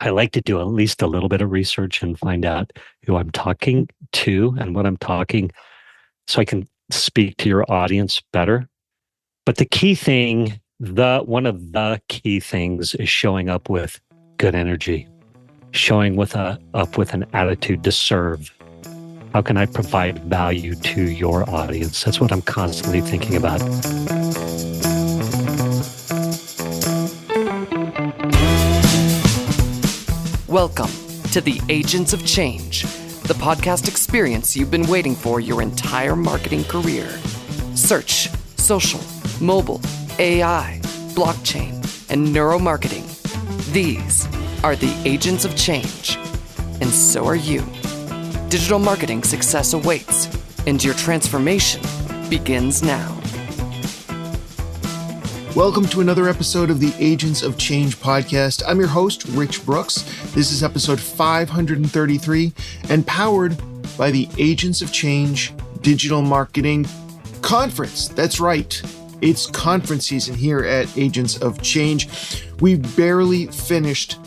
I like to do at least a little bit of research and find out who I'm talking to and what I'm talking so I can speak to your audience better. But the key thing, one of the key things is showing up with good energy, showing up with an attitude to serve. How can I provide value to your audience? That's what I'm constantly thinking about. Welcome to the Agents of Change, the podcast experience you've been waiting for your entire marketing career. Search, social, mobile, AI, blockchain, and neuromarketing. These are the Agents of Change, and so are you. Digital marketing success awaits, and your transformation begins now. Welcome to another episode of the Agents of Change podcast. I'm your host, Rich Brooks. This is episode 533 and powered by the Agents of Change Digital Marketing Conference. That's right. It's conference season here at Agents of Change. We barely finished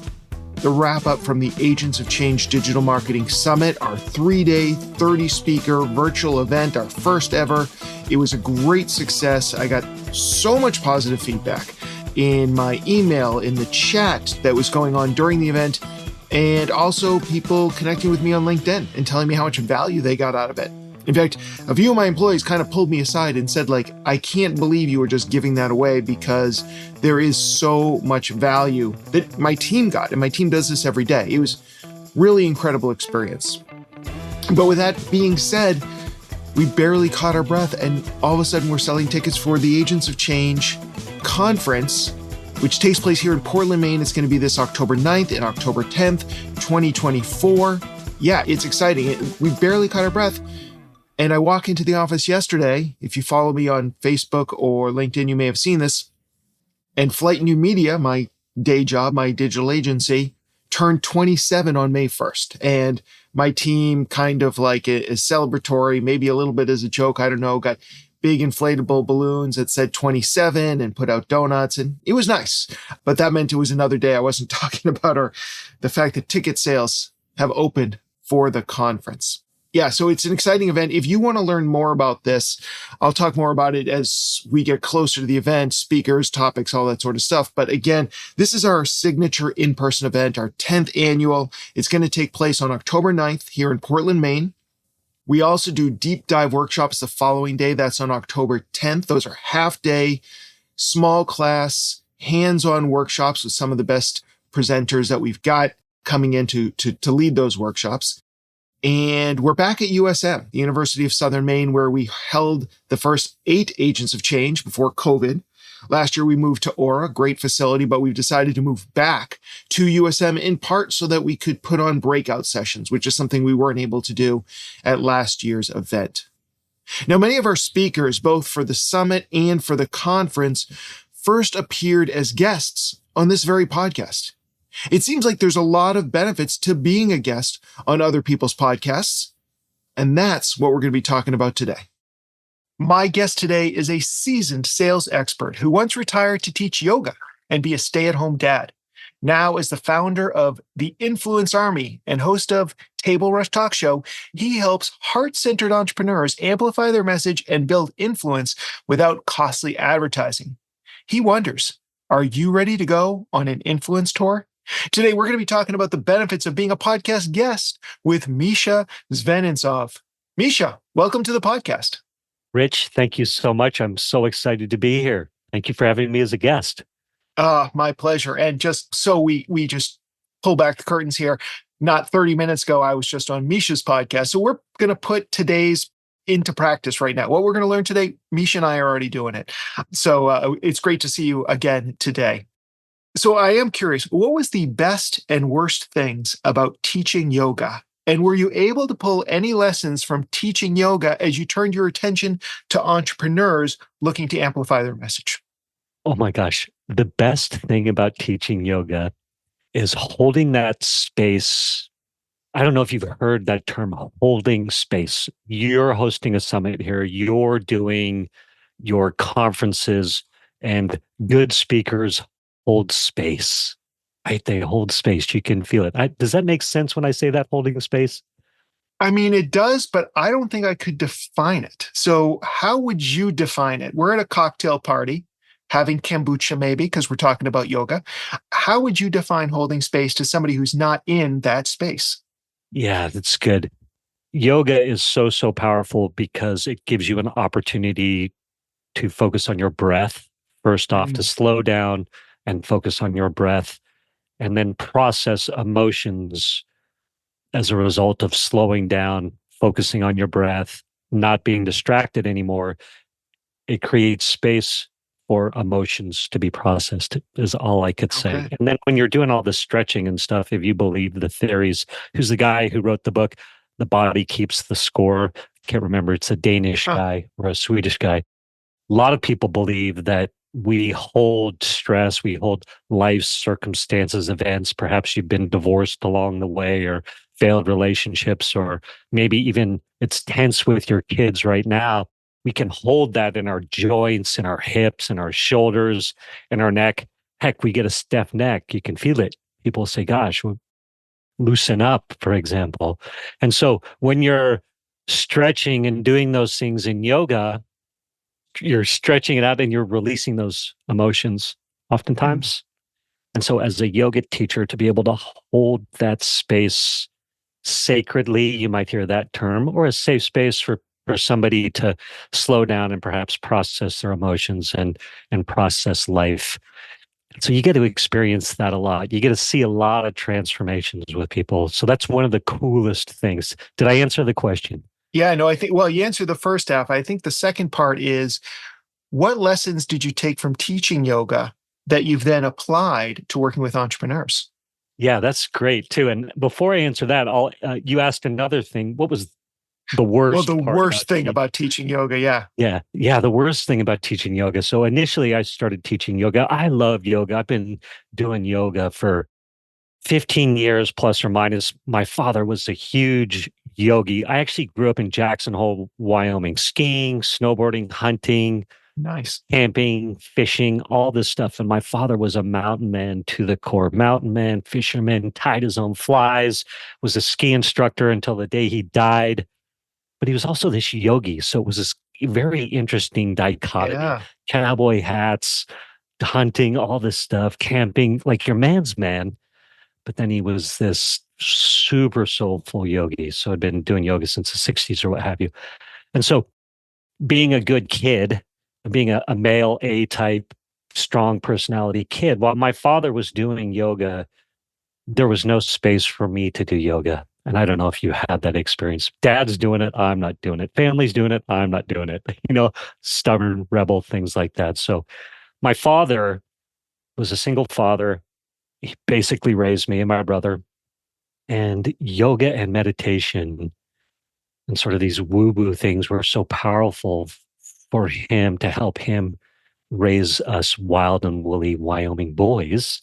the wrap up from the Agents of Change Digital Marketing Summit, our 3-day, 30-speaker virtual event, our first ever. It was a great success. I got so much positive feedback in my email, in the chat that was going on during the event, and also people connecting with me on LinkedIn and telling me how much value they got out of it. In fact, a few of my employees kind of pulled me aside and said, I can't believe you were just giving that away because there is so much value that my team got, and my team does this every day. It was really incredible experience. But with that being said, we barely caught our breath, and all of a sudden we're selling tickets for the Agents of Change conference, which takes place here in Portland, Maine. It's going to be this October 9th and October 10th, 2024. Yeah, it's exciting. We barely caught our breath. And I walk into the office yesterday. If you follow me on Facebook or LinkedIn, you may have seen this. And Flight New Media, my day job, my digital agency, turned 27 on May 1st. And my team kind of is celebratory, maybe a little bit as a joke, I don't know, got big inflatable balloons that said 27 and put out donuts. And it was nice. But that meant it was another day. I wasn't talking about the fact that ticket sales have opened for the conference. Yeah, so it's an exciting event. If you want to learn more about this, I'll talk more about it as we get closer to the event, speakers, topics, all that sort of stuff. But again, this is our signature in-person event, our 10th annual. It's going to take place on October 9th here in Portland, Maine. We also do deep dive workshops the following day. That's on October 10th. Those are half-day, small class, hands-on workshops with some of the best presenters that we've got coming in to lead those workshops. And we're back at USM, the University of Southern Maine, where we held the first 8 Agents of Change before COVID. Last year, we moved to Aura, great facility, but we've decided to move back to USM in part so that we could put on breakout sessions, which is something we weren't able to do at last year's event. Now, many of our speakers, both for the summit and for the conference, first appeared as guests on this very podcast. It seems like there's a lot of benefits to being a guest on other people's podcasts, and that's what we're going to be talking about today. My guest today is a seasoned sales expert who once retired to teach yoga and be a stay-at-home dad. Now, as the founder of the Influence Army and host of Table Rush Talk Show, he helps heart-centered entrepreneurs amplify their message and build influence without costly advertising. He wonders, are you ready to go on an influence tour? Today, we're going to be talking about the benefits of being a podcast guest with Mischa Zvegintzov. Mischa, welcome to the podcast. Rich, thank you so much. I'm so excited to be here. Thank you for having me as a guest. My pleasure. And just so we just pull back the curtains here, not 30 minutes ago, I was just on Mischa's podcast. So we're going to put today's into practice right now. What we're going to learn today, Mischa and I are already doing it. So it's great to see you again today. So I am curious, what was the best and worst things about teaching yoga? And were you able to pull any lessons from teaching yoga as you turned your attention to entrepreneurs looking to amplify their message? Oh my gosh. The best thing about teaching yoga is holding that space. I don't know if you've heard that term, holding space. You're hosting a summit here. You're doing your conferences, and good speakers hold space. right? They hold space. You can feel it. Does that make sense when I say that, holding space? I mean, it does, but I don't think I could define it. So, how would you define it? We're at a cocktail party having kombucha, maybe, because we're talking about yoga. How would you define holding space to somebody who's not in that space? Yeah, that's good. Yoga is so, so powerful because it gives you an opportunity to focus on your breath. First off, to Mm, slow down and focus on your breath, and then process emotions as a result of slowing down, focusing on your breath, not being distracted anymore. It creates space for emotions to be processed, is all I could say. okay. And then when you're doing all the stretching and stuff, if you believe the theories, who's the guy who wrote the book, The Body Keeps the Score? I can't remember. It's a Danish Huh. guy or a Swedish guy. A lot of people believe that we hold stress, we hold life's circumstances, events. Perhaps you've been divorced along the way or failed relationships, or maybe even it's tense with your kids right now. We can hold that in our joints, in our hips, in our shoulders, in our neck. Heck, we get a stiff neck. You can feel it. People say, gosh, loosen up, for example. And so when you're stretching and doing those things in yoga, you're stretching it out and you're releasing those emotions Mm, oftentimes. And so, as a yoga teacher, to be able to hold that space sacredly, you might hear that term, or a safe space for somebody to slow down and perhaps process their emotions and process life. So you get to experience that a lot. You get to see a lot of transformations with people. So that's one of the coolest things. Did I answer the question? Yeah, no, I think, well, you answered the first half. I think the second part is what lessons did you take from teaching yoga that you've then applied to working with entrepreneurs? Yeah, that's great too. And before I answer that, you asked another thing. What was the Well, the worst part worst about thing teaching? about teaching yoga, yeah. Yeah, the worst thing about teaching yoga. So initially, I started teaching yoga. I love yoga. I've been doing yoga for 15 years plus or minus. My father was a huge yogi. I actually grew up in Jackson Hole, Wyoming, skiing, snowboarding, hunting, Nice. camping, fishing, all this stuff. And my father was a mountain man to the core, mountain man, fisherman, tied his own flies, was a ski instructor until the day he died. But he was also this yogi. So it was this very interesting dichotomy: Yeah. cowboy hats, hunting, all this stuff, camping, like your man's man. But then he was this super soulful yogi. So I'd been doing yoga since the 60s or what have you. And so being a good kid, being a male A type, strong personality kid, while my father was doing yoga, there was no space for me to do yoga. And I don't know if you had that experience. Dad's doing it. I'm not doing it. Family's doing it. I'm not doing it. Stubborn, rebel, things like that. So my father was a single father. He basically raised me and my brother. And yoga and meditation and sort of these woo woo things were so powerful for him to help him raise us wild and woolly Wyoming boys,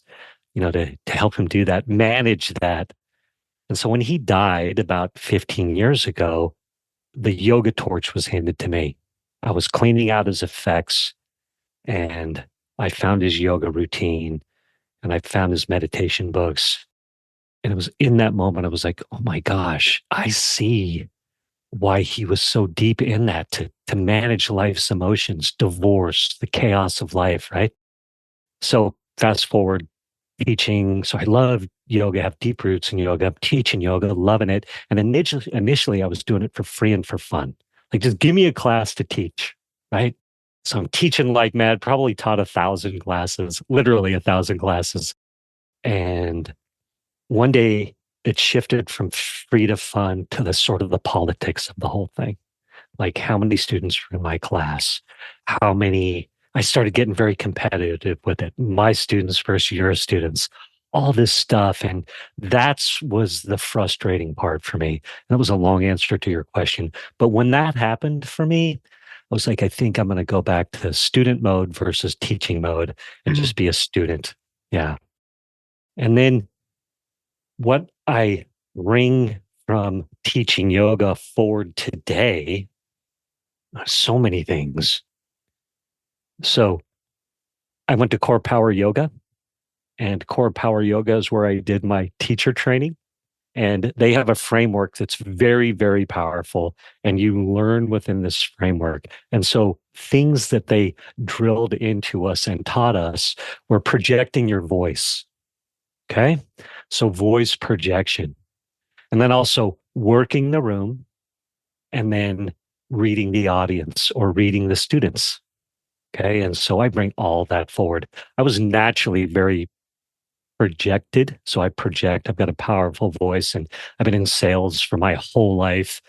to help him do that, manage that. And so when he died about 15 years ago, the yoga torch was handed to me. I was cleaning out his effects and I found his yoga routine and I found his meditation books. And it was in that moment, I was like, oh my gosh, I see why he was so deep in that to manage life's emotions, divorce, the chaos of life, right? So fast forward teaching. So I love yoga, have deep roots in yoga. I'm teaching yoga, loving it. And initially I was doing it for free and for fun. Like just give me a class to teach, right? So I'm teaching like mad, probably taught 1,000 classes, literally 1,000 classes. And one day it shifted from free to fun to the sort of the politics of the whole thing. Like how many students were in my class, how many. I started getting very competitive with it. My students versus your students, all this stuff. And that's was the frustrating part for me. That was a long answer to your question. But when that happened for me, I was like, I think I'm going to go back to student mode versus teaching mode and Mhm. just be a student. Yeah. And then what I bring from teaching yoga forward today, so many things. So I went to Core Power Yoga and Core Power Yoga is where I did my teacher training. And they have a framework that's very, very powerful. And you learn within this framework. And so things that they drilled into us and taught us were projecting your voice. Okay. So voice projection. And then also working the room and then reading the audience or reading the students. Okay. And so I bring all that forward. I was naturally very projected. So I project, I've got a powerful voice and I've been in sales for my whole life,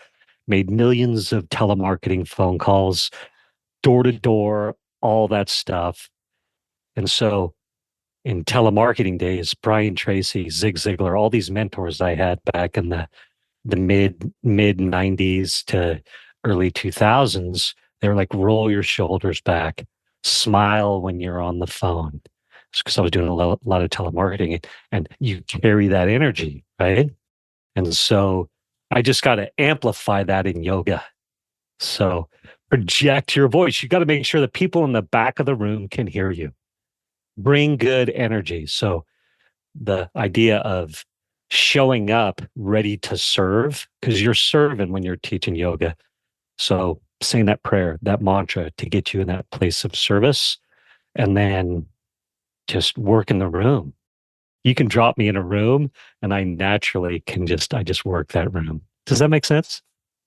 made millions of telemarketing phone calls, door to door, all that stuff. And so in telemarketing days, Brian Tracy, Zig Ziglar, all these mentors I had back in the mid 90s to early 2000s, they were like, roll your shoulders back, smile when you're on the phone. Because I was doing a lot of telemarketing, and you carry that energy, right? And so I just got to amplify that in yoga. So project your voice. You got to make sure that people in the back of the room can hear you. Bring good energy. So the idea of showing up ready to serve, because you're serving when you're teaching yoga. So saying that prayer, that mantra to get you in that place of service, and then just work in the room. You can drop me in a room and I naturally I just work that room. Does that make sense?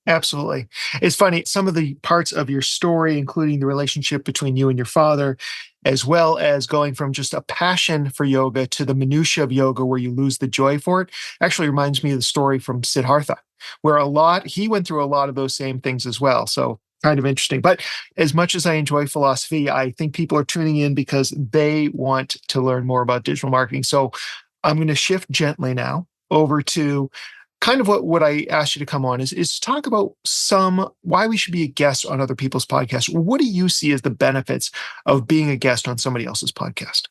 Absolutely. It's funny, some of the parts of your story, including the relationship between you and your father, as well as going from just a passion for yoga to the minutia of yoga where you lose the joy for it, actually reminds me of the story from Siddhartha, where he went through a lot of those same things as well. So kind of interesting. But as much as I enjoy philosophy, I think people are tuning in because they want to learn more about digital marketing. So I'm going to shift gently now over to kind of what I asked you to come on is talk about why we should be a guest on other people's podcasts. What do you see as the benefits of being a guest on somebody else's podcast?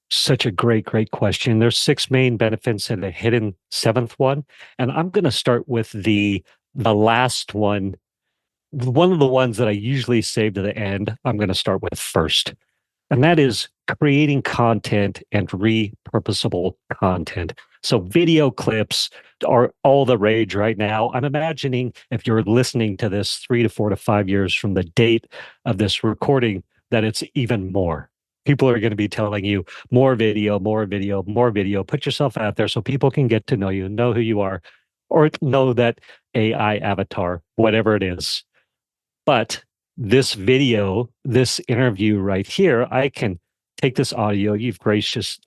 Such a great question. There's 6 main benefits and a hidden 7th one. And I'm going to start with the last one. One of the ones that I usually save to the end, I'm going to start with first. And that is creating content and repurposable content. So video clips are all the rage right now. I'm imagining if you're listening to this 3 to 4 to 5 years from the date of this recording, that it's even more. People are going to be telling you more video, more video, more video. Put yourself out there so people can get to know you, know who you are, or know that AI avatar, whatever it is. But this video, this interview right here, I can take this audio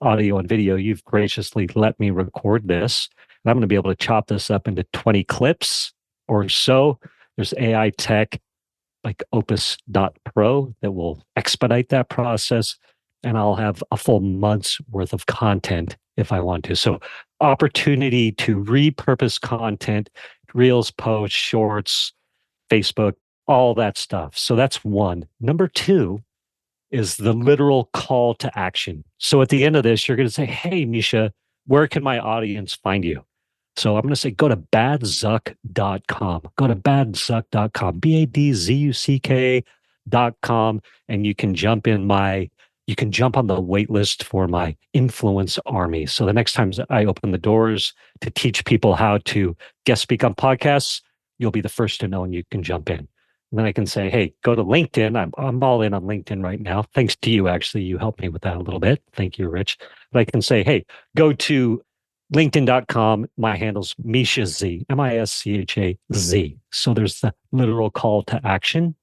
audio and video, you've graciously let me record this. And I'm going to be able to chop this up into 20 clips or so. There's AI tech like Opus.pro that will expedite that process. And I'll have a full month's worth of content if I want to. So opportunity to repurpose content, reels, posts, shorts, Facebook, all that stuff. So that's one. Number 2 is the literal call to action. So at the end of this, you're going to say, hey, Mischa, where can my audience find you? So I'm going to say, go to badzuck.com. Go to badzuck.com, badzuck.com, and you can jump on the wait list for my influence army. So the next time I open the doors to teach people how to guest speak on podcasts, you'll be the first to know and you can jump in. And then I can say, hey, go to LinkedIn. I'm all in on LinkedIn right now. Thanks to you, actually. You helped me with that a little bit. Thank you, Rich. But I can say, hey, go to LinkedIn.com. My handle's Mischa Z, Mischaz. So there's the literal call to action.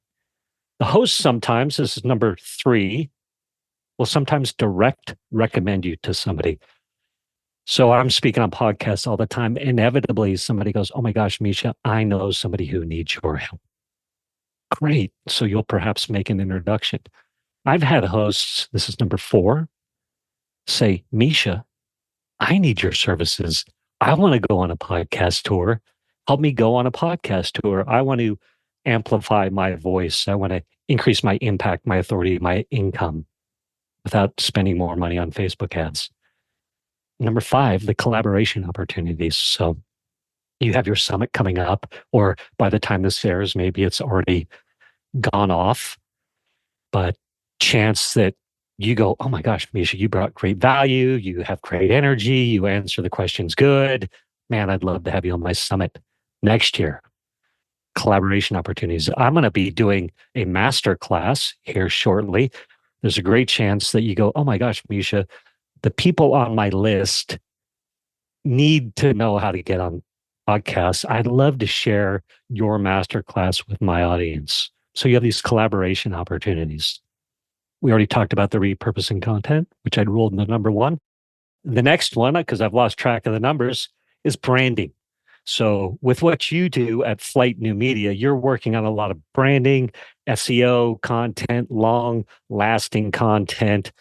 The host sometimes, this is number 3, will sometimes direct recommend you to somebody. So I'm speaking on podcasts all the time. Inevitably, somebody goes, oh my gosh, Mischa, I know somebody who needs your help. Great. So you'll perhaps make an introduction. I've had hosts, this is number 4, say, Mischa, I need your services. I want to go on a podcast tour. Help me go on a podcast tour. I want to amplify my voice. I want to increase my impact, my authority, my income without spending more money on Facebook ads. Number 5, the collaboration opportunities. So you have your summit coming up, or by the time this airs, maybe it's already gone off, but chance that you go, oh my gosh, Mischa, you brought great value. You have great energy. You answer the questions good. Man, I'd love to have you on my summit next year. Collaboration opportunities. I'm going to be doing a master class here shortly. There's a great chance that you go, oh my gosh, Mischa, the people on my list need to know how to get on podcasts. I'd love to share your master class with my audience. So you have these collaboration opportunities. We already talked about the repurposing content, which I'd ruled in the number one. The next one, because I've lost track of the numbers, is branding. So with what you do at Flight New Media, you're working on a lot of branding, SEO content, long lasting content,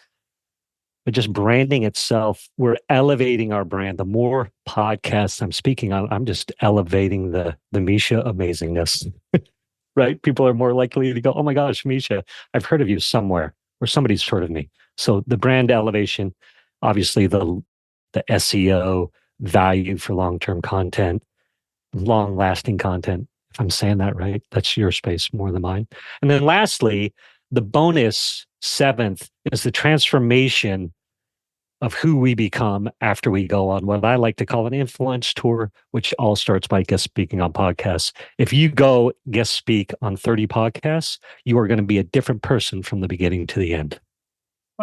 but just branding itself. We're elevating our brand. The more podcasts I'm speaking on, I'm just elevating the Mischa amazingness, right? People are more likely to go, oh my gosh, Mischa, I've heard of you somewhere, or somebody's heard of me. So the brand elevation, obviously the SEO value for long-term content, long-lasting content. If I'm saying that right, that's your space more than mine. And then lastly, the bonus seventh is the transformation of who we become after we go on what I like to call an influence tour, which all starts by guest speaking on podcasts. If you go guest speak on 30 podcasts, you are going to be a different person from the beginning to the end.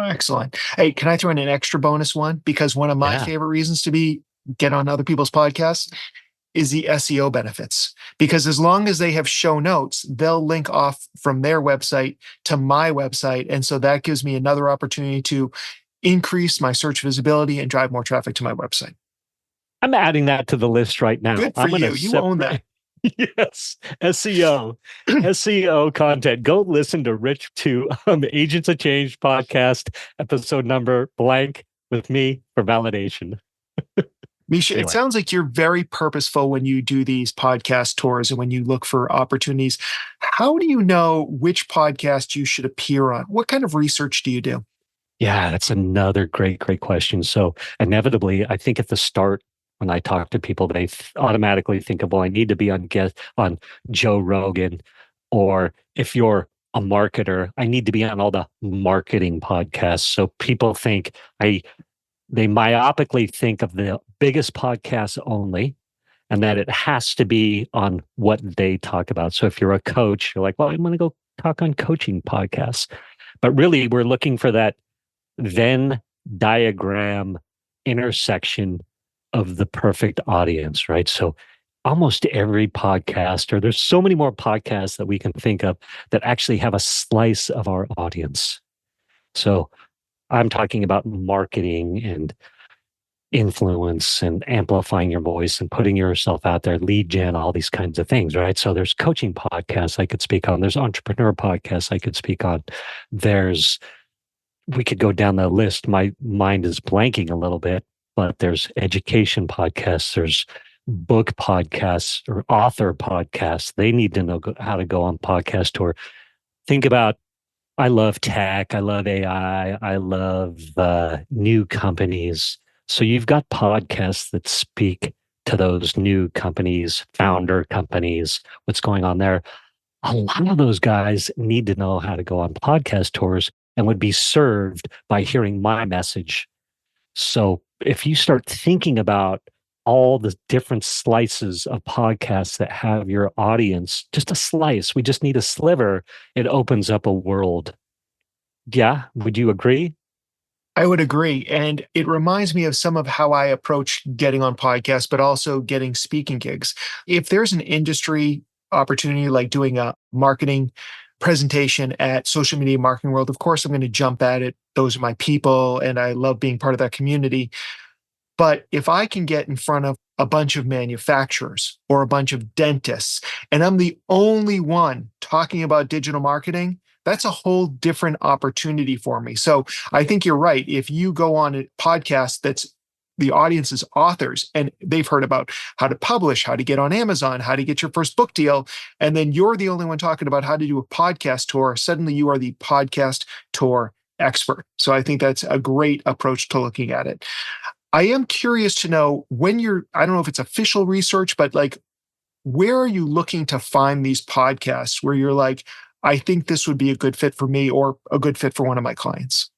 Excellent. Hey, can I throw in an extra bonus one? Because one of my favorite reasons to get on other people's podcasts is the SEO benefits. Because as long as they have show notes, they'll link off from their website to my website. And so that gives me another opportunity to increase my search visibility and drive more traffic to my website. I'm adding that to the list right now. Good for I'm you. You own that. Yes, SEO content. Go listen to Rich 2 on the Agents of Change podcast, episode number blank with me for validation. Mischa, Anyway. It sounds like you're very purposeful when you do these podcast tours and when you look for opportunities. How do you know which podcast you should appear on? What kind of research do you do? Yeah, that's another great question. So inevitably, I think at the start, when I talk to people, they automatically think of, well, I need to be on Joe Rogan, or if you're a marketer, I need to be on all the marketing podcasts. So people think they myopically think of the biggest podcasts only, and that it has to be on what they talk about. So if you're a coach, you're like, well, I'm going to go talk on coaching podcasts. But really, we're looking for that Venn diagram intersection of the perfect audience, right? So almost every podcast, or there's so many more podcasts that we can think of that actually have a slice of our audience. So I'm talking about marketing and influence and amplifying your voice and putting yourself out there, lead gen, all these kinds of things, right? So there's coaching podcasts I could speak on. There's entrepreneur podcasts I could speak on. We could go down the list. My mind is blanking a little bit, but there's education podcasts, there's book podcasts or author podcasts. They need to know how to go on podcast tour. Think about, I love tech, I love AI, I love new companies. So you've got podcasts that speak to those new companies, founder companies, what's going on there. A lot of those guys need to know how to go on podcast tours and would be served by hearing my message. So if you start thinking about all the different slices of podcasts that have your audience, just a slice, we just need a sliver, it opens up a world. Yeah, would you agree? I would agree. And it reminds me of some of how I approach getting on podcasts, but also getting speaking gigs. If there's an industry opportunity like doing a marketing presentation at Social Media Marketing World, of course, I'm going to jump at it. Those are my people, and I love being part of that community. But if I can get in front of a bunch of manufacturers or a bunch of dentists, and I'm the only one talking about digital marketing, that's a whole different opportunity for me. So I think you're right. If you go on a podcast that's the audience's authors and they've heard about how to publish, how to get on Amazon, how to get your first book deal, and then you're the only one talking about how to do a podcast tour, suddenly you are the podcast tour expert. So I think that's a great approach to looking at it. I am curious to know when I don't know if it's official research, but like, where are you looking to find these podcasts where you're like, I think this would be a good fit for me or a good fit for one of my clients?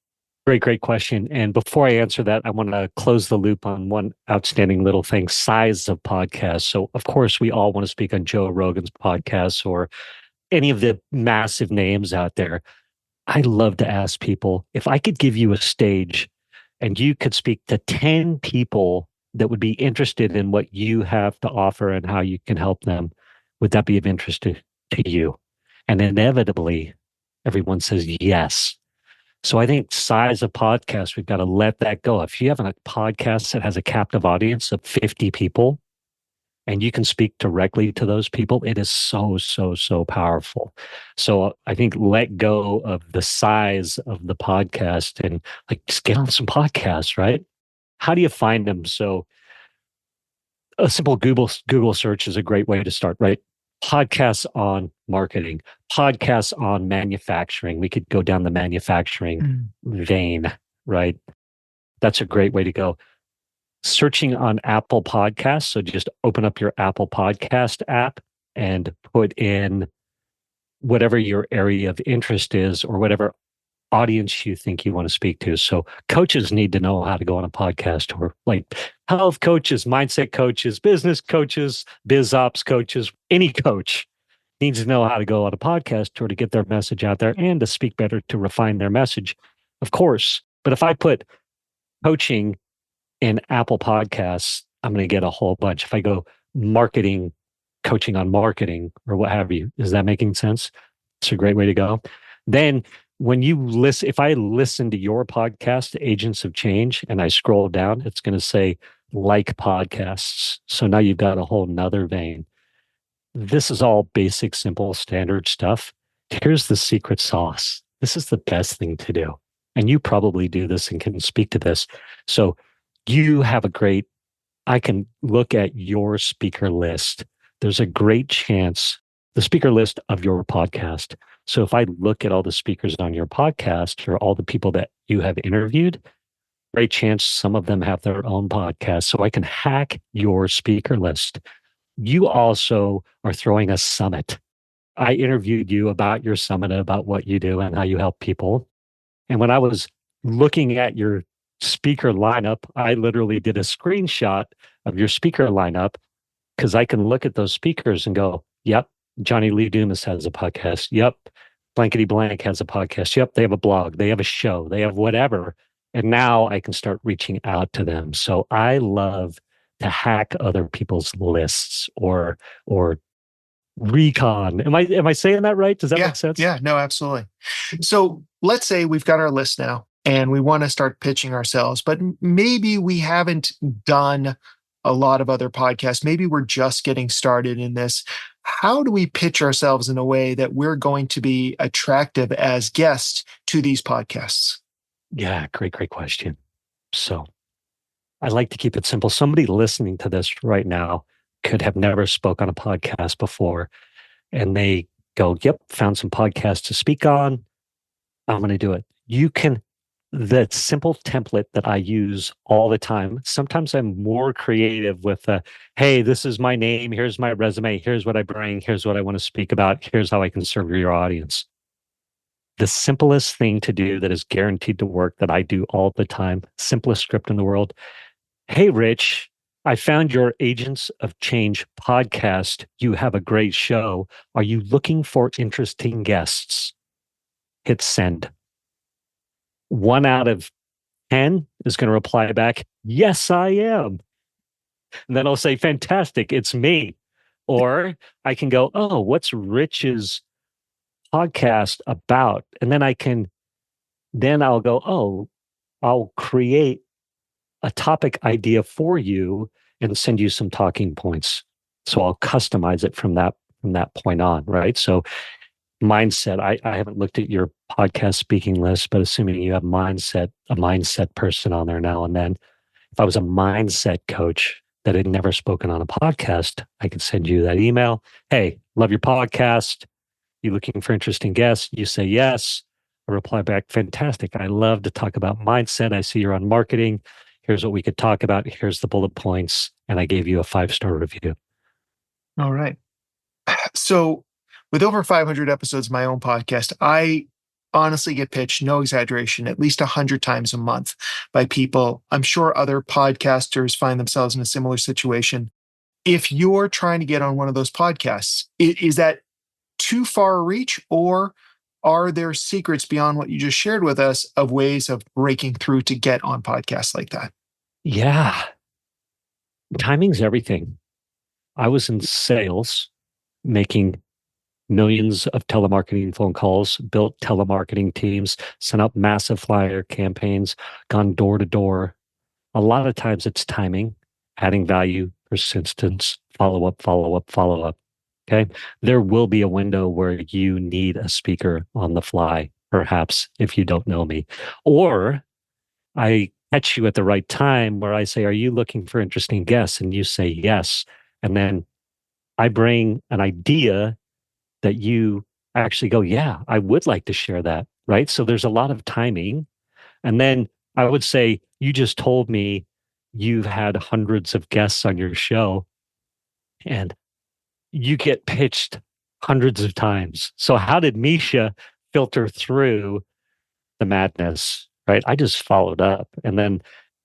Great question. And before I answer that, I want to close the loop on one outstanding little thing, size of podcasts. So, of course, we all want to speak on Joe Rogan's podcast or any of the massive names out there. I love to ask people if I could give you a stage and you could speak to 10 people that would be interested in what you have to offer and how you can help them, would that be of interest to you? And inevitably, everyone says yes. So I think size of podcast, we've got to let that go. If you have a podcast that has a captive audience of 50 people and you can speak directly to those people, it is so powerful. So I think let go of the size of the podcast and like just get on some podcasts, right? How do you find them? So a simple Google search is a great way to start, right? Podcasts on marketing, podcasts on manufacturing. We could go down the manufacturing vein, right? That's a great way to go. Searching on Apple Podcasts. So just open up your Apple Podcast app and put in whatever your area of interest is or whatever audience you think you want to speak to. So coaches need to know how to go on a podcast, or like health coaches, mindset coaches, business coaches, biz ops coaches, any coach needs to know how to go on a podcast tour to get their message out there and to speak better, to refine their message, of course. But if I put coaching in Apple Podcasts, I'm going to get a whole bunch. If I go marketing, coaching on marketing or what have you, is that making sense? It's a great way to go. Then when you listen, if I listen to your podcast, Agents of Change, and I scroll down, it's going to say like podcasts. So now you've got a whole nother vein. This is all basic, simple, standard stuff. Here's the secret sauce. This is the best thing to do. And you probably do this and can speak to this. So you have I can look at your speaker list. There's a great chance, the speaker list of your podcast. So if I look at all the speakers on your podcast or all the people that you have interviewed, great chance some of them have their own podcast. So I can hack your speaker list. You also are throwing a summit. I interviewed you about your summit, about what you do and how you help people. And when I was looking at your speaker lineup, I literally did a screenshot of your speaker lineup because I can look at those speakers and go, yep, Johnny Lee Dumas has a podcast. Yep, blankety blank has a podcast. Yep, they have a blog. They have a show. They have whatever. And now I can start reaching out to them. So I love to hack other people's lists or recon. Am I saying that right? Does that make sense? Yeah, no, absolutely. So let's say we've got our list now and we want to start pitching ourselves, but maybe we haven't done a lot of other podcasts. Maybe we're just getting started in this. How do we pitch ourselves in a way that we're going to be attractive as guests to these podcasts? Yeah, great question. So I like to keep it simple. Somebody listening to this right now could have never spoke on a podcast before, and they go, yep, found some podcasts to speak on. I'm going to do it. The simple template that I use all the time. Sometimes I'm more creative with, hey, this is my name. Here's my resume. Here's what I bring. Here's what I want to speak about. Here's how I can serve your audience. The simplest thing to do that is guaranteed to work that I do all the time, simplest script in the world. Hey, Rich, I found your Agents of Change podcast. You have a great show. Are you looking for interesting guests? Hit send. 1 out of 10 is going to reply back, yes, I am. And then I'll say, fantastic, it's me. Or I can go, oh, what's Rich's podcast about? And then I'll go, oh, I'll create a topic idea for you and send you some talking points. So I'll customize it from that point on, right? So mindset. I haven't looked at your podcast speaking list, but assuming you have a mindset person on there now and then, if I was a mindset coach that had never spoken on a podcast, I could send you that email. Hey, love your podcast. You looking for interesting guests? You say yes. I reply back, fantastic. I love to talk about mindset. I see you're on marketing. Here's what we could talk about. Here's the bullet points. And I gave you a 5-star review. All right. So with over 500 episodes of my own podcast, I honestly get pitched, no exaggeration, at least 100 times a month by people. I'm sure other podcasters find themselves in a similar situation. If you're trying to get on one of those podcasts, is that too far a reach, or are there secrets beyond what you just shared with us of ways of breaking through to get on podcasts like that? Yeah, timing's everything. I was in sales, making millions of telemarketing phone calls, built telemarketing teams, sent out massive flyer campaigns, gone door to door. A lot of times it's timing, adding value, persistence, follow up, follow up, follow up. Okay. There will be a window where you need a speaker on the fly, perhaps, if you don't know me. Or I catch you at the right time where I say, are you looking for interesting guests? And you say yes. And then I bring an idea that you actually go, yeah, I would like to share that. Right. So there's a lot of timing. And then I would say, you just told me you've had hundreds of guests on your show and you get pitched hundreds of times. So how did Mischa filter through the madness? Right. I just followed up and then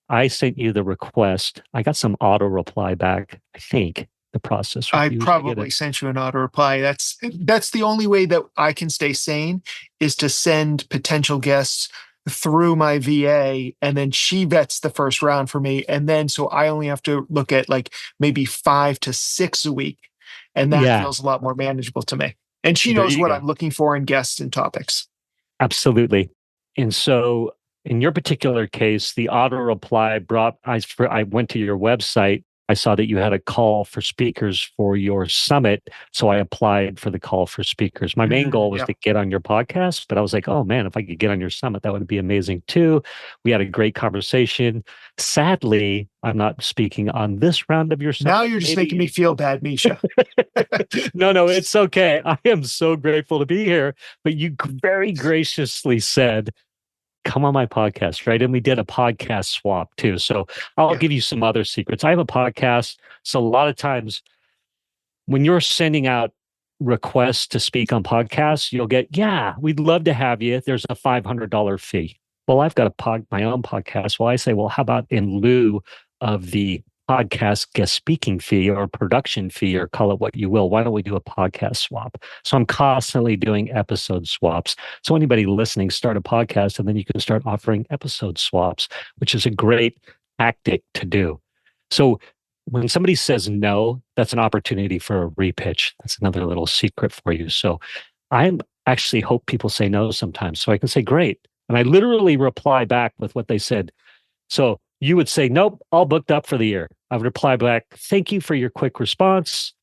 I sent you the request. I got some auto reply back. I think the process I reviews. I get probably it. sent you an auto reply. That's the only way that I can stay sane, is to send potential guests through my VA, and then she vets the first round for me. And then so I only have to look at like maybe 5 to 6 a week. And that Yeah, feels a lot more manageable to me. And she there knows you what go. I'm looking for in guests and topics. Absolutely. And so in your particular case, the auto reply I went to your website. I saw that you had a call for speakers for your summit. So I applied for the call for speakers. My main goal was Yeah. to get on your podcast, but I was like, oh man, if I could get on your summit, that would be amazing too. We had a great conversation. Sadly, I'm not speaking on this round of your Now summit. you're just making me Maybe. feel bad, Mischa. No, it's okay. I am so grateful to be here. But you very graciously said, come on my podcast, right? And we did a podcast swap too. So I'll Yeah. give you some other secrets. I have a podcast. So a lot of times when you're sending out requests to speak on podcasts, you'll get, yeah, we'd love to have you. There's a $500 fee. Well, I've got my own podcast. Well, I say, well, how about in lieu of the podcast guest speaking fee or production fee, or call it what you will, why don't we do a podcast swap? So I'm constantly doing episode swaps. So anybody listening, start a podcast and then you can start offering episode swaps, which is a great tactic to do. So when somebody says no, that's an opportunity for a repitch. That's another little secret for you. So I actually hope people say no sometimes so I can say great. And I literally reply back with what they said. So you would say, nope, all booked up for the year. I would reply back, thank you for your quick response.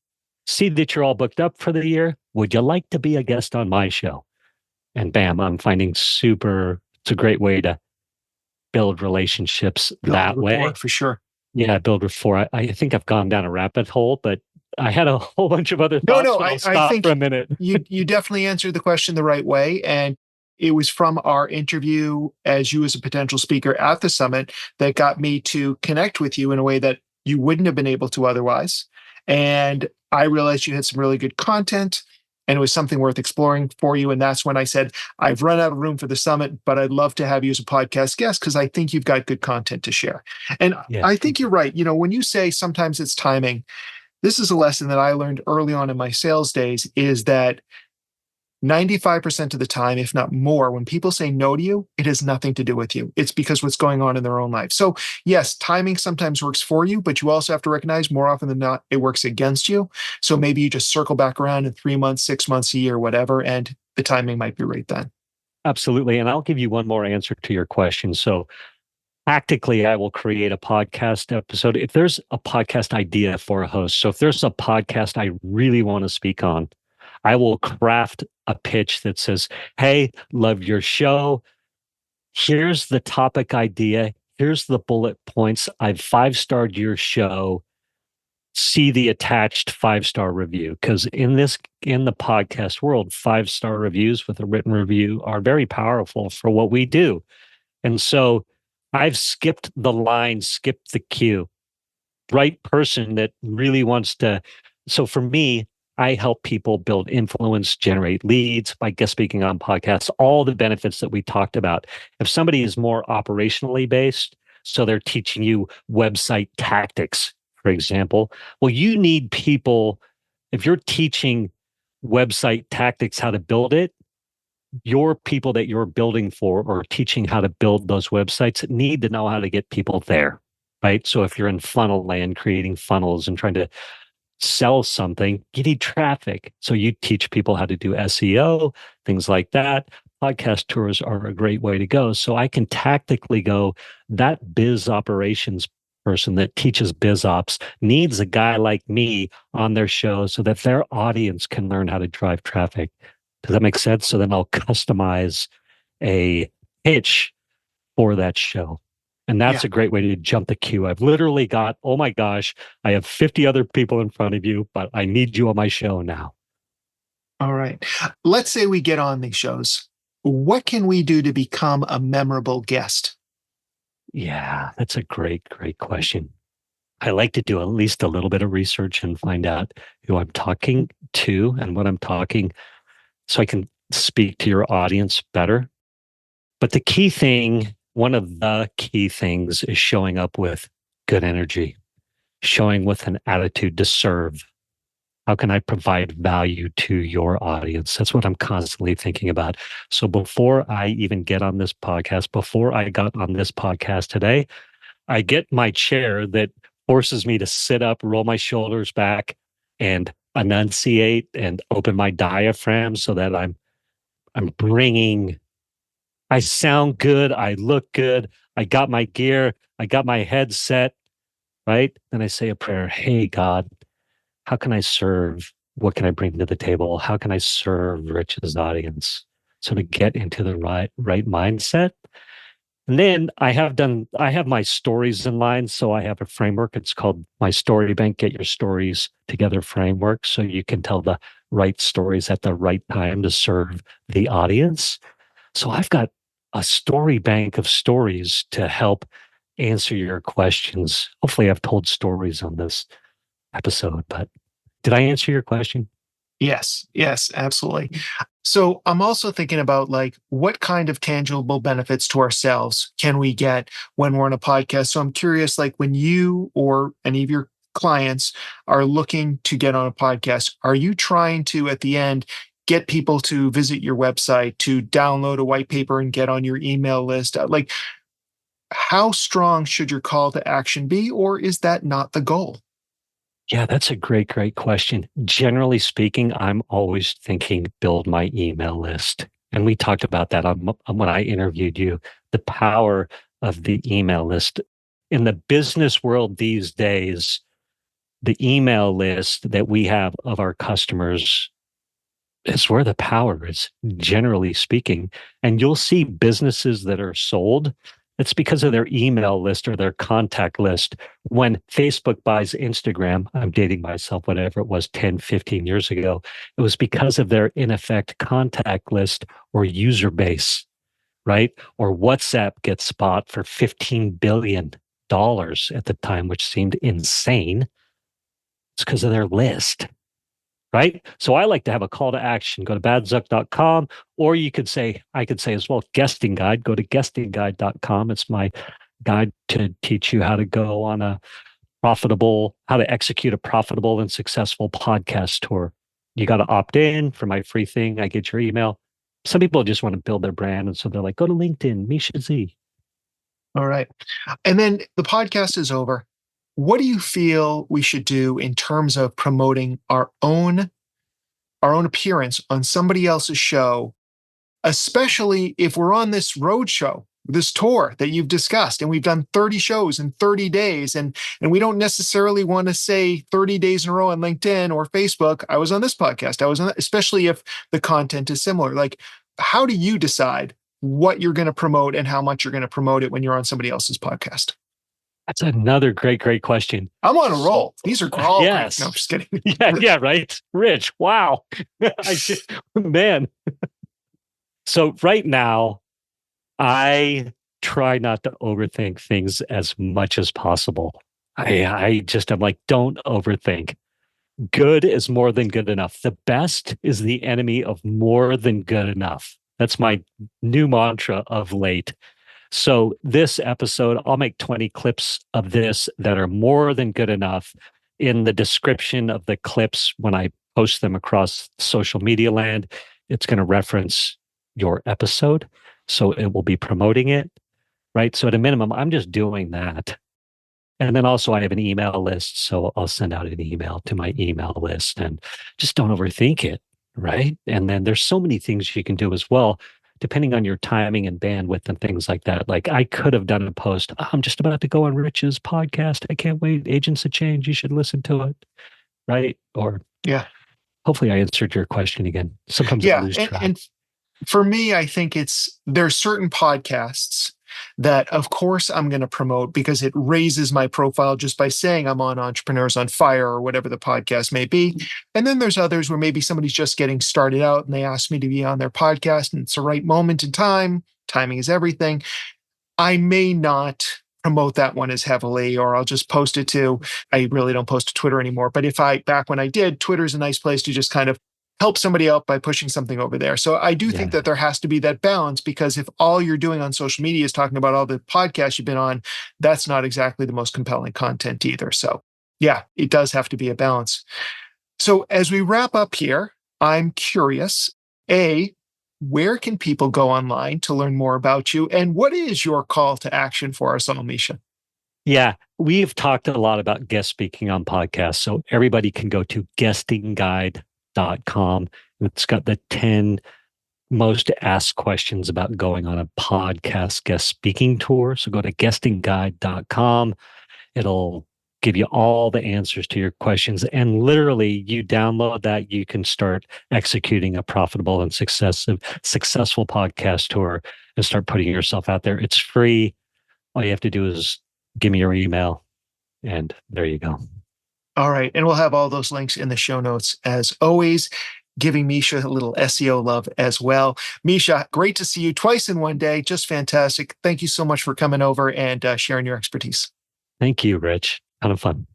See that you're all booked up for the year. Would you like to be a guest on my show? And bam, I'm finding it's a great way to build relationships Build that rapport way. for sure. Yeah, build rapport. I think I've gone down a rabbit hole, but I had a whole bunch of other thoughts, No, but I'll I stop think for a minute. you definitely answered the question the right way. And it was from our interview as you as a potential speaker at the summit that got me to connect with you in a way that you wouldn't have been able to otherwise. And I realized you had some really good content and it was something worth exploring for you. And that's when I said, I've run out of room for the summit, but I'd love to have you as a podcast guest because I think you've got good content to share. And Yeah, I think you're right. You know, when you say sometimes it's timing, this is a lesson that I learned early on in my sales days, is that 95% of the time, if not more, when people say no to you, it has nothing to do with you. It's because what's going on in their own life. So yes, timing sometimes works for you, but you also have to recognize more often than not, it works against you. So maybe you just circle back around in 3 months, 6 months, a year, whatever, and the timing might be right then. absolutely. And I'll give you one more answer to your question. So tactically, I will create a podcast episode. If there's a podcast idea for a host, so if there's a podcast I really want to speak on, I will craft a pitch that says, hey, love your show. Here's the topic idea. Here's the bullet points. I've 5-starred your show. See the attached 5-star review. Because in the podcast world, 5-star reviews with a written review are very powerful for what we do. And so I've skipped the line, skipped the queue. Right person that really wants to. So for me, I help people build influence, generate leads by guest speaking on podcasts, all the benefits that we talked about. If somebody is more operationally based, so they're teaching you website tactics, for example, well, you need people, if you're teaching website tactics, how to build it, your people that you're building for or teaching how to build those websites need to know how to get people there, right? So if you're in funnel land, creating funnels and trying to sell something, you need traffic. So you teach people how to do SEO, things like that. Podcast tours are a great way to go. So I can tactically go, that biz operations person that teaches biz ops needs a guy like me on their show so that their audience can learn how to drive traffic. Does that make sense? So then I'll customize a pitch for that show. And that's Yeah. a great way to jump the queue. I've literally got, oh my gosh, I have 50 other people in front of you, but I need you on my show now. All right. Let's say we get on these shows. What can we do to become a memorable guest? Yeah, that's a great, great question. I like to do at least a little bit of research and find out who I'm talking to and what I'm talking so I can speak to your audience better. But the key thing, one of the key things is showing up with good energy, showing with an attitude to serve. How can I provide value to your audience? That's what I'm constantly thinking about. So before I even get on this podcast, before I got on this podcast today, I get my chair that forces me to sit up, roll my shoulders back, and enunciate and open my diaphragm so that I'm bringing. I sound good. I look good. I got my gear. I got my headset. Right. Then I say a prayer. Hey God, how can I serve? What can I bring to the table? How can I serve Rich's audience? So to get into the right mindset. And then I have my stories in line. So I have a framework. It's called my story bank, get your stories together framework. So you can tell the right stories at the right time to serve the audience. So I've got a story bank of stories to help answer your questions. Hopefully I've told stories on this episode, but did I answer your question? Yes, absolutely. So I'm also thinking about like what kind of tangible benefits to ourselves can we get when we're on a podcast? So I'm curious, like when you or any of your clients are looking to get on a podcast, are you trying to at the end get people to visit your website, to download a white paper and get on your email list? Like how strong should your call to action be, or is that not the goal? Yeah, that's a great, great question. Generally speaking, I'm always thinking build my email list. And we talked about that when I interviewed you, the power of the email list. In the business world these days, the email list that we have of our customers is where the power is, generally speaking. And you'll see businesses that are sold. It's because of their email list or their contact list. When Facebook buys Instagram, I'm dating myself, whatever it was 10, 15 years ago, it was because of their, in effect, contact list or user base, right? Or WhatsApp gets bought for $15 billion at the time, which seemed insane. It's because of their list, right? So I like to have a call to action. Go to badzuck.com, or I could say as well, guesting guide. Go to guestingguide.com. It's my guide to teach you how to go on how to execute a profitable and successful podcast tour. You got to opt in for my free thing. I get your email. Some people just want to build their brand. And so they're like, go to LinkedIn, Mischa Z. All right. And then the podcast is over. What do you feel we should do in terms of promoting our own appearance on somebody else's show, especially if we're on this road show, this tour that you've discussed, and we've done 30 shows in 30 days, and we don't necessarily want to say 30 days in a row on LinkedIn or Facebook, I was on this podcast, I was on that, especially if the content is similar. Like, how do you decide what you're going to promote and how much you're going to promote it when you're on somebody else's podcast? That's another great, great question. I'm on a roll. These are all great. No, I'm Yes. just kidding. Yeah, right. Rich. Wow. Man. So right now, I try not to overthink things as much as possible. I'm like, don't overthink. Good is more than good enough. The best is the enemy of more than good enough. That's my new mantra of late. So this episode, I'll make 20 clips of this that are more than good enough. In the description of the clips, when I post them across social media land, it's going to reference your episode. So it will be promoting it, right? So at a minimum, I'm just doing that. And then also I have an email list. So I'll send out an email to my email list and just don't overthink it, right? And then there's so many things you can do as well, depending on your timing and bandwidth and things like that. Like I could have done a post, "Oh, I'm just about to go on Rich's podcast. I can't wait. Agents of Change. You should listen to it." Right? Or Yeah. hopefully I answered your question again. Sometimes I Yeah. lose track. And for me, I think there's certain podcasts that of course I'm going to promote because it raises my profile just by saying I'm on Entrepreneurs on Fire or whatever the podcast may be. And then there's others where maybe somebody's just getting started out and they ask me to be on their podcast and it's the right moment in time. Timing is everything. I may not promote that one as heavily, or I'll just post it to, I really don't post to Twitter anymore. But back when I did, Twitter's a nice place to just kind of help somebody out by pushing something over there. So I do think that there has to be that balance, because if all you're doing on social media is talking about all the podcasts you've been on, that's not exactly the most compelling content either. So yeah, it does have to be a balance. So as we wrap up here, I'm curious, where can people go online to learn more about you? And what is your call to action for us all, Mischa? Yeah, we've talked a lot about guest speaking on podcasts. So everybody can go to guestingguide.com. It's got the 10 most asked questions about going on a podcast guest speaking tour. So go to guestingguide.com. It'll give you all the answers to your questions. And literally, you download that, you can start executing a profitable and successful podcast tour and start putting yourself out there. It's free. All you have to do is give me your email, and there you go. All right. And we'll have all those links in the show notes as always, giving Mischa a little SEO love as well. Mischa, great to see you twice in one day. Just fantastic. Thank you so much for coming over and sharing your expertise. Thank you, Rich. Ton of fun.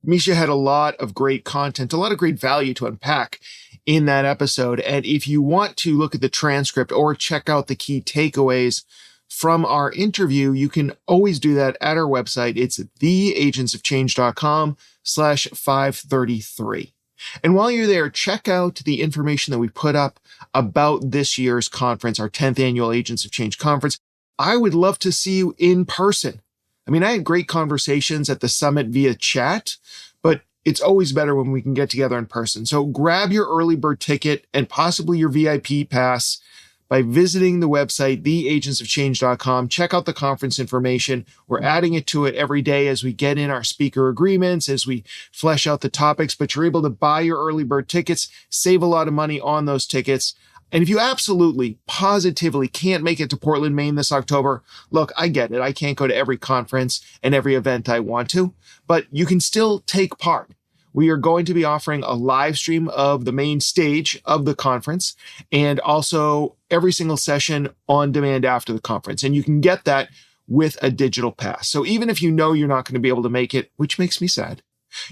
Mischa had a lot of great content, a lot of great value to unpack in that episode. And if you want to look at the transcript or check out the key takeaways from our interview, you can always do that at our website. It's theagentsofchange.com/533. And while you're there, check out the information that we put up about this year's conference, our 10th annual Agents of Change conference. I would love to see you in person. I mean, I had great conversations at the summit via chat, but it's always better when we can get together in person. So grab your early bird ticket and possibly your VIP pass by visiting the website, theagentsofchange.com. Check out the conference information. We're adding it to it every day as we get in our speaker agreements, as we flesh out the topics, but you're able to buy your early bird tickets, save a lot of money on those tickets. And if you absolutely, positively can't make it to Portland, Maine this October, look, I get it. I can't go to every conference and every event I want to, but you can still take part. We are going to be offering a live stream of the main stage of the conference and also every single session on demand after the conference. And you can get that with a digital pass. So even if you know you're not going to be able to make it, which makes me sad,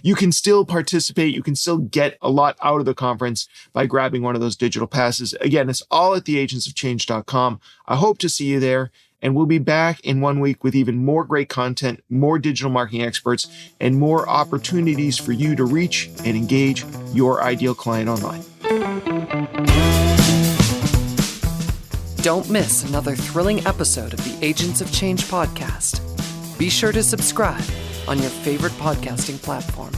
you can still participate. You can still get a lot out of the conference by grabbing one of those digital passes. Again, it's all at theagentsofchange.com. I hope to see you there. And we'll be back in 1 week with even more great content, more digital marketing experts, and more opportunities for you to reach and engage your ideal client online. Don't miss another thrilling episode of the Agents of Change podcast. Be sure to subscribe on your favorite podcasting platform.